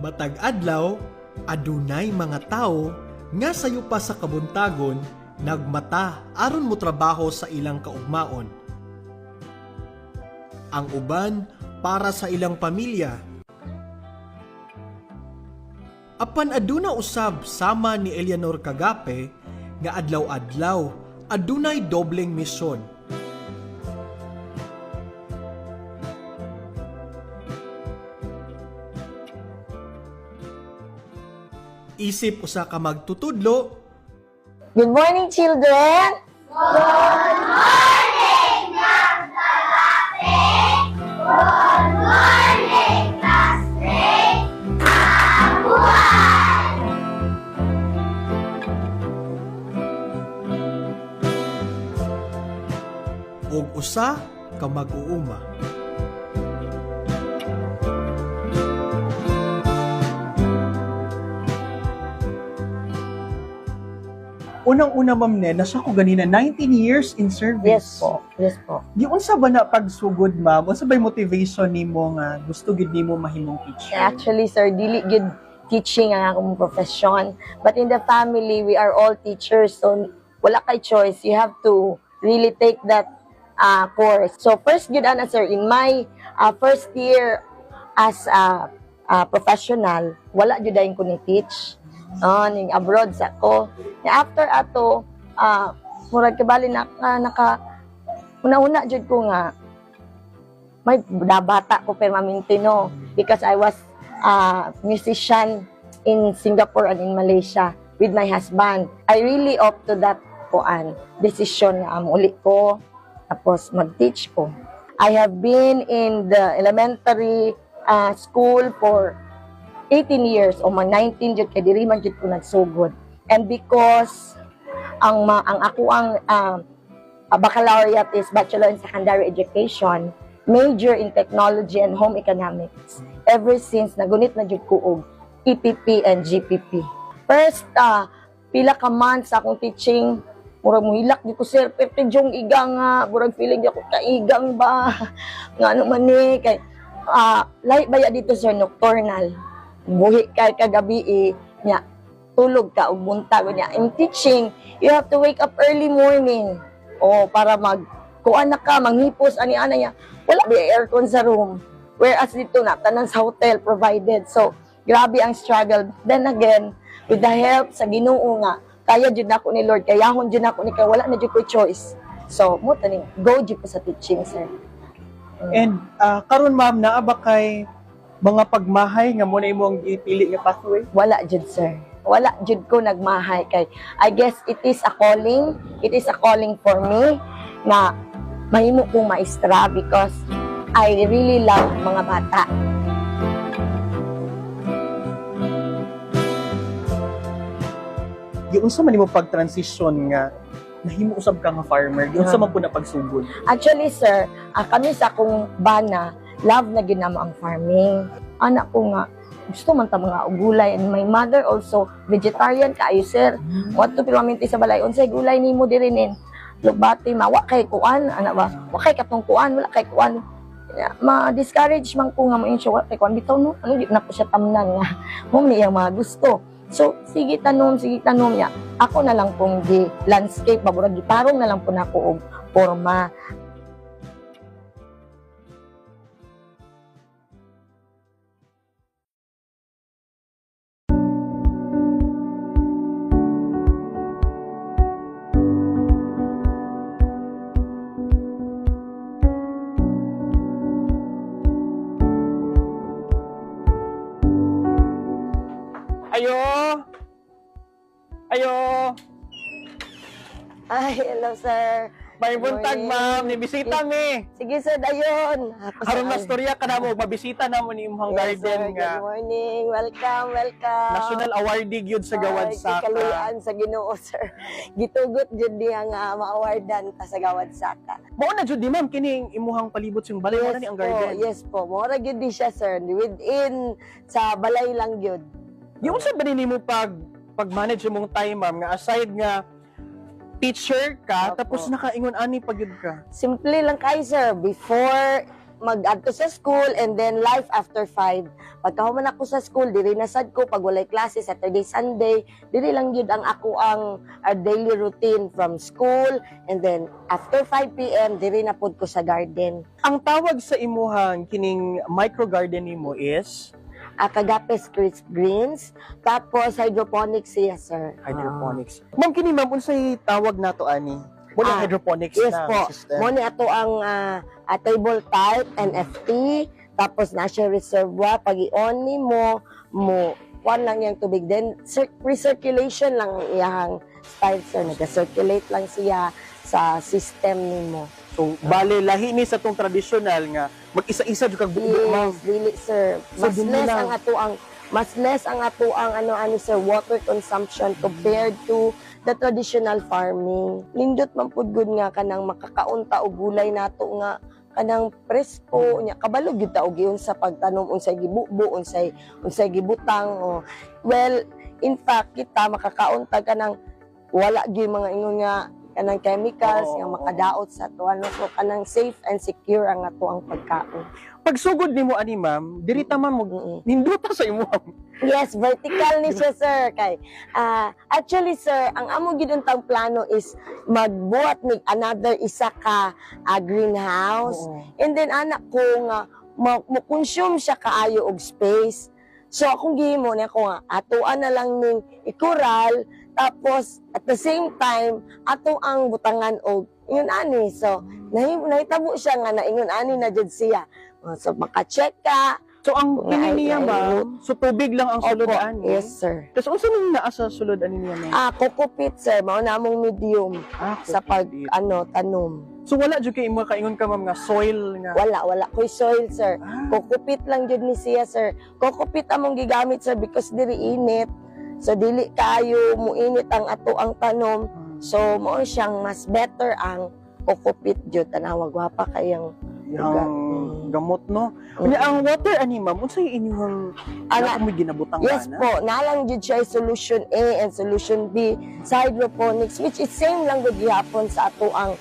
Matag adlaw, adunay mga tao nga sayo pa sa kabuntagon nagmata aron mo trabaho sa ilang kaugmaon. Ang uban para sa ilang pamilya. Apan aduna usab sama ni Eleanor Kagape nga adlaw-adlaw adunay dobleng misyon. Isip usa ka magtutudlo. Good morning, children! Good morning, Ma'am Kagape! Good morning, Class 3! Mabuhay! Og usa ka mag-uuma. Unang-una, Ma'am Ned, nasa ko ganina, 19 years in service. Yes po. Yes po. Di unsa ba na pagsugod, Ma'am? Unsa ba yung motivation nimo nga gusto gid nimo mahimong teacher? Actually, sir, dili good teaching ang akong profession. But in the family, we are all teachers. So, wala kay choice. You have to really take that course. So, first, good ana, sir, in my first year as a professional, wala jud dayon ko ni teach. Ning abroad sa ko. After ato, murag kabali naka una-una jud ko nga may bata ko permanentino because I was a musician in Singapore and in Malaysia with my husband. I really opt to that decision nga uli ko tapos mag-teach ko. I have been in the elementary school for 18 years o mga 19 jud kay diri man jud ko nagsugod. And because ang ako ang baccalaureate is Bachelor in Secondary Education, major in Technology and Home Economics. Ever since nagunit na jud ko og EPP and GPP. First pila ka months akong teaching, murag muhilak di ko sir, pero jong igang murag feeling di ako kaigang ba nga ano man ni kay light baya dito sir nocturnal. Buhi kay kagabi nya tulog ka ug buntag nya. In teaching, you have to wake up early morning para kuan na ka manghipos ani ana nya. Wala ba aircon sa room. Whereas dito na tanan sa hotel provided. So grabe ang struggle. Then again, with the help sa Ginoo nga kaya jud nako ni Lord, kayahon jud nako ni kay wala na jud ko choice. So mo tani go jud ko sa teaching sir. And karon, Ma'am, naa ba kay mga pagmahay nga mo na imong ipili nga pathway? Wala jud sir. Wala jud ko nagmahay kay I guess it is a calling. It is a calling for me na mahimo kong maestra because I really love mga bata. Di unsa man nimo pag-transition nga nahimo usab ka nga farmer? Di unsa man po na pagsugod? Actually sir, kami sa akong bana, love na ginamo ang farming. Anak ko nga gusto man ta mga gulay, and my mother also vegetarian kaayo sir. What to pilaminti sa balay unsay gulay nimo diri nin? Lugbati mawa kay kuan ana ba? Wa kay katong kuan, wala kay kuan. Ma-discourage man ko nga mo insyo kay kuan bitaw no. Ano di na ko siya tamnan nga. Mo ni ang mga gusto. So sige tanom niya. Ako na lang pong di landscape baburag gitarong na lang po nako og forma. Ayo! Ay, hello sir. May Good buntag, morning. Ma'am. Nibisita mi. Sige sir, dayon. Aron mas storya ka na mo, mabisita na mo ni imong Yes, sir. garden nga. Good morning. Welcome. National awardee gyud sa Gawad Saka. Kaluyan sa Ginoo sir. Gitugot jud diha nga ma-awardan ta sa Gawad Saka. Mao na jud di, Ma'am, kining imuhang palibot sa balay mo na ni ang garden. Yes po. Mora gyud di siya sir. Within sa balay lang gyud. Yung sa ba nimo pag-manage mong time, Ma'am, nga aside nga teacher ka, Opo. tapos nakaingon ani pagyud ka. Simple lang kay sir. Before mag-adto sa school and then life after 5. Pagkahuman ako sa school, diri na sad ko pag walay klase Saturday, Sunday, diri lang gyud ang ako ang daily routine from school and then after 5 p.m. diri na pud ko sa garden. Ang tawag sa imuhang kining micro garden nimo is Kagapes crisp greens, tapos hydroponics siya, sir. hydroponics. Ma'am, kini ma'am unsay tawag nato ani? Muna hydroponics Yes na po. system. Mo ni ato ang table type NFT, tapos na siya reservoir pag i-on mo kuan lang yung tubig, then recirculation lang ang iyang style, sir. Nag-circulate lang siya sa system nimo. So, bale lahi ni sa tong traditional nga mag-isa-isa jud kag buo ma'am. Yes, really, sir. So, Mas dili less lang. ang ato ang ano sir, water consumption compared to the traditional farming. Lindot man pud gud nga kanang makakaunta og gulay nato nga kanang presko nya kabalo gyud ta og giun sa pagtanom unsay gibubo unsay gibutang well in fact kita makakaunta kanang wala gyud mga ingon nga kanang chemicals nga makadaot sa ato ano so kanang safe and secure ang ato ang pagkaon. Pagsugod nimo ani ma'am, diri ta man mo ninduta sa imo. Yes, vertical ni siya, sir. Kay, actually, sir, ang amo giduntang plano is magbuhat ni another isa ka greenhouse. And then, anak ko nga, mo-consume siya kaayo og space. So, akong gihimo na ko nga, atuan na lang ning ikural, tapos, at the same time, ato ang butangan og ingon ani. So, nahitabo siya nga na ingon ani na jud siya. So, maka-check ka. So ang Nga, ini niya ay- ma'am, so tubig lang ang sulod Opo, ani. yes, sir. Tapos unsa nang naa sa sulod ani niya ma'am? Coco pit, sir. Mao na among medium sa pag, tanom. So wala jud kay imo kaingon ka ma'am nga soil nga. Wala ko'y soil, sir. Ah, Kukupit lang jud ni siya, sir. Kukupit among gigamit, sir, because diri init. So dili kayo muinit ang ato ang tanom. So mao siyang mas better ang kukupit jud tanawag wapa kayang yang gamot no. Unya ang water ani ma'am, unsay inyong Ana- mo ginabutang Yes ana? po, nalang jud siya solution A and solution B sa hydroponics which is same lang gud gihapon sa ato ang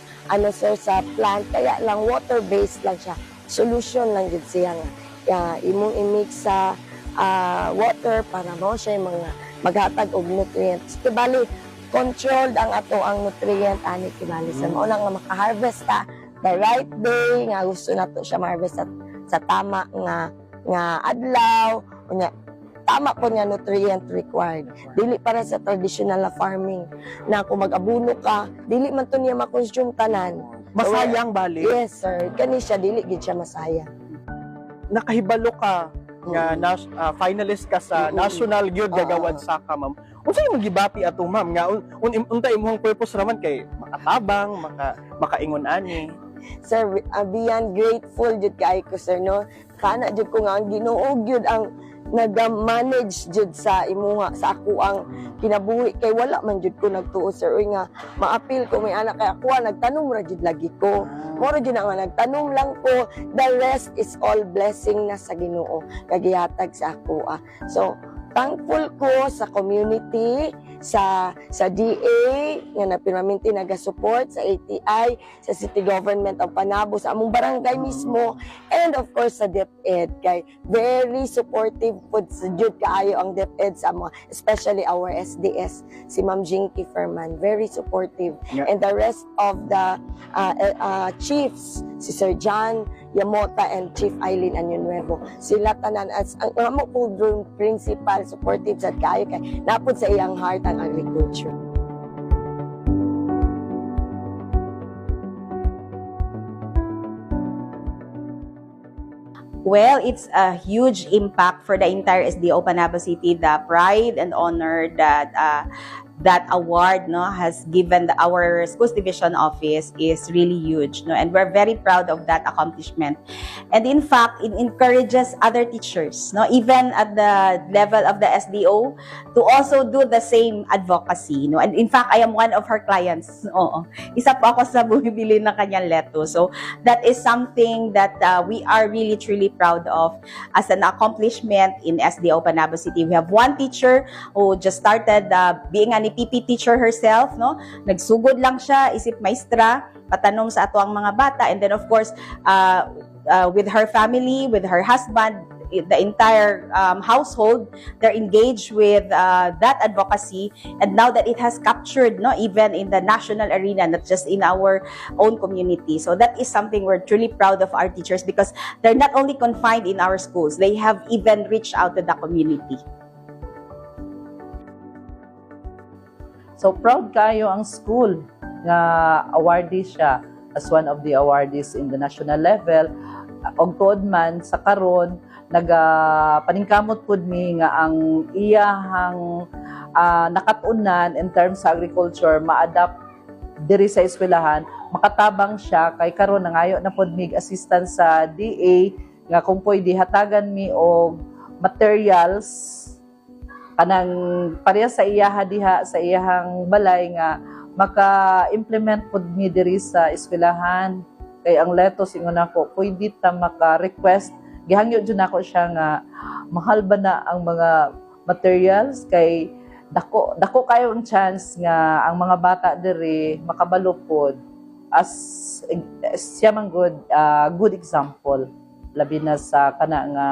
sir sa plant kaya lang water based lang siya. Solution lang jud siya nga imong i-mix sa water para mo siya yung mga maghatag og nutrients. Kibali controlled ang ato ang nutrient ani kibali sa mao lang nga maka-harvest ta the right day nga gusto nato siya ma-harvest sa tama nga adlaw unya tama po nga nutrient required. Dili para sa traditional na farming na kung mag-abuno ka, dili man to niya ma-consume tanan. Masayang bali. Yes, sir. Kani siya, dili gid siya masayang. Nakahibalo ka nga finalist ka sa national gyud gagawad sa ka ma'am. Unsa imong gibati ato ma'am nga unta imong purpose naman kay makatabang, makaingon ani. Sir, beyond grateful jud kay ko, sir, no? Kana jud ko nga ang Ginoo gyud ang nag-manage jud sa imuha sa ako ang kinabuhi kay wala man jud ko nagtuo, sir. Uy nga maapil ko may anak kay ako nagtanom ra jud lagi ko. Moro jud nga nagtanom lang ko. The rest is all blessing na sa Ginoo nagihatag sa ako. So thankful ko sa community, sa DA nga na permanente naga-support sa ATI, sa City Government of Panabo, sa among barangay mismo, and of course sa DepEd kay very supportive pud sa jud kaayo ang DepEd sa mga especially our SDS si Ma'am Jinky Ferman, very supportive. Yeah. And the rest of the chiefs, si Sir John Yamota and Chief Eileen Anyunuevo, sila tanan as ang amo po principal supportive sa kaayo kay napod sa iyang heart ang agriculture. Well, it's a huge impact for the entire SDO Panabo City. The pride and honor that that award has given our schools division office is really huge, and we're very proud of that accomplishment. And in fact, it encourages other teachers, even at the level of the SDO, to also do the same advocacy. And in fact, I am one of her clients. Oo. Isa po ako sa bumibili ng kanyang lettuce. So that is something that we are really truly proud of as an accomplishment in SDO Panabo City. We have one teacher who just started being an PP teacher herself, Nagsugod lang siya, isip maestra, patanom sa ato ang mga bata. And then of course, with her family, with her husband, the entire household, they're engaged with that advocacy, and now that it has captured, no, even in the national arena, not just in our own community. So that is something we're truly proud of our teachers, because they're not only confined in our schools, they have even reached out to the community. So proud kayo ang school nga awardee siya as one of the awardees in the national level. Og tuod man sa karon paningkamot pud mi nga ang iyahang nakatunan in terms sa agriculture ma-adapt diri sa eskwelahan, makatabang siya kay karon nangayo na pud mig assistance sa DA nga kung pwede hatagan mi og materials kanang pareha sa iyaha diha sa iyahang balay nga maka-implement pud mi diri sa eskwelahan. Kay ang letos ingon ako pwede ta maka-request, gihangyo jud nako siya nga mahal ba na ang mga materials kay dako kayo ang chance nga ang mga bata diri makabalo pod as siya man good example labi na sa kana nga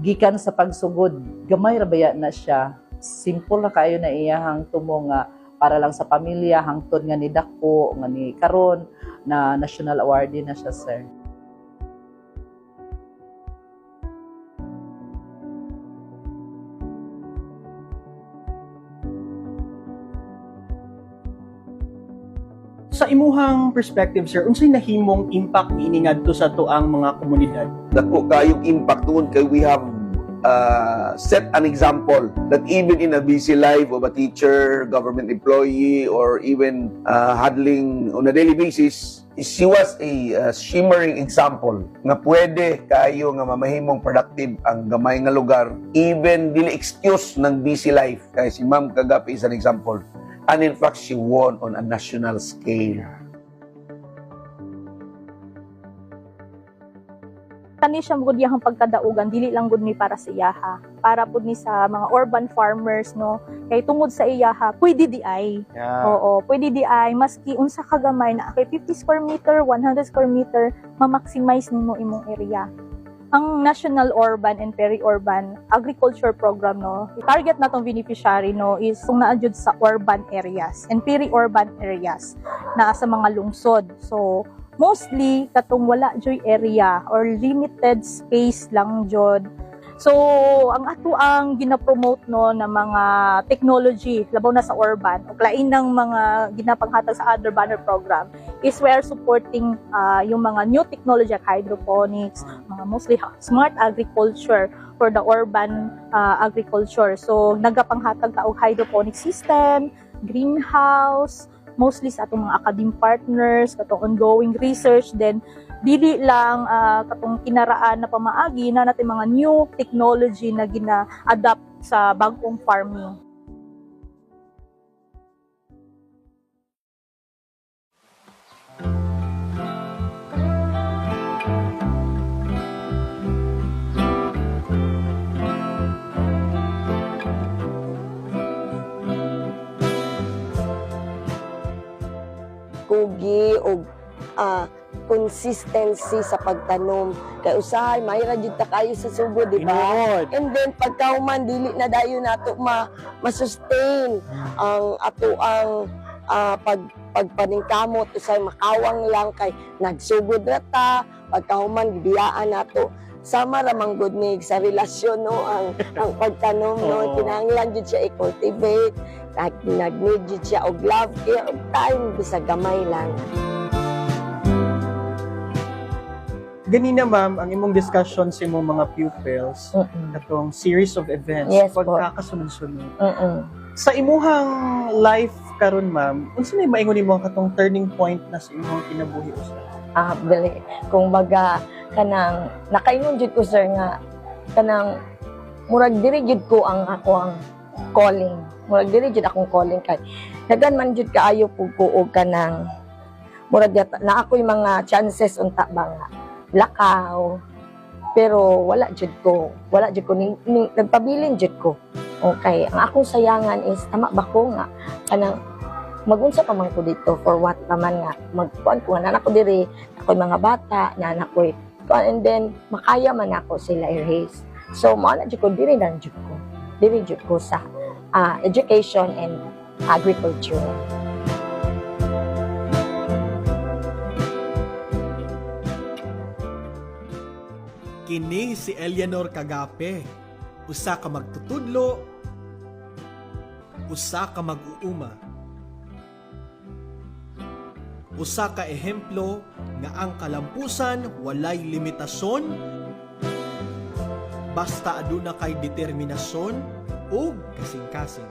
gikan sa pagsugod gamay ra baya na siya, simple na kayo na iyahang tumo nga para lang sa pamilya hangtod nga ni dako nga ni karon na national awardee na siya, sir. Sa imuhang perspective, sir, unsay nahimong impact niini ngadto sa tuang mga komunidad? Dako kayong impact tungod kay we have set an example that even in a busy life of a teacher, government employee, or even handling on a daily basis, she was a shimmering example nga pwede kayo nga mamahimong productive ang gamay nga lugar, even dili excuse ng busy life. Kaya si Ma'am Kagapi is an example. And in fact, she won on a national scale. Kani siya gud yang pagkadaugan dili lang gud mi para sa iyaha, para pud ni sa mga urban farmers, no, kay tungod sa iyaha pwede di ay. Oo, pwede di ay maski unsa ka gamay na kay 50 square meter, 100 square meter, ma-maximize nimo imong area. Ang National Urban and Peri-Urban Agriculture Program, no, target natong beneficiary, no, is kung naa jud sa urban areas and peri-urban areas na sa mga lungsod. So mostly katong wala joy area or limited space lang jud. So ang ato ang gina-promote, no, na mga technology labaw na sa urban ug lain ng mga ginapanghatag sa other banner program is we are supporting yung mga new technology like hydroponics, mga mostly smart agriculture for the urban agriculture. So nagapanghatag ta og hydroponic system, greenhouse, mostly sa atong mga academic partners, katong ongoing research, then dili lang katong kinaraan na pamaagi na natin mga new technology na gina-adapt sa bagong farming. Kugi o consistency sa pagtanom kay usahay mayra jud ta kayo sa sugod, di ba? And then pagkauman dili na dayon nato ma-sustain ang ato ang pagpaningkamot usay makawang lang kay nagsugod ra ta pagkahuman biyaan nato sama ra man gud mig sa relasyon, no, ang pagtanom, no, kinahanglan jud siya i-cultivate, nag-need jud siya og love care og time bisag gamay lang. Ganina, ma'am, ang imong discussion sa imong mga pupils, katong series of events, Yes, po. pagkakasunod-sunod. Sa imuhang life karon, ma'am, unsa may maingon nimo katong turning point na sa imong kinabuhi usa? Dili. Kung baga, kanang, nakaingon jud ko, sir, nga, kanang, murag diri jud ko ang ako ang calling. Murag diri jud akong calling kay. Dagan man jud kaayo pug kuog kanang, murag na ako yung mga chances unta ba nga, lakaw. Pero wala jud ko nagpabilin jud ko. Okay, ang akong sayangan is tama ba ko nga kanang magunsa pa man ko dito for what naman nga magkuan ko nga anak ko diri, ako'y mga bata, nga anak ko'y kuan, and then makaya man ako sila i-raise. So mao na jud ko diri jud ko sa education and agriculture. Kini si Eleanor Kagape, usa ka magtutudlo, usa ka mag-uuma. Usa ka ehemplo nga ang kalampusan walay limitasyon basta aduna kay determinasyon o kasing-kasing.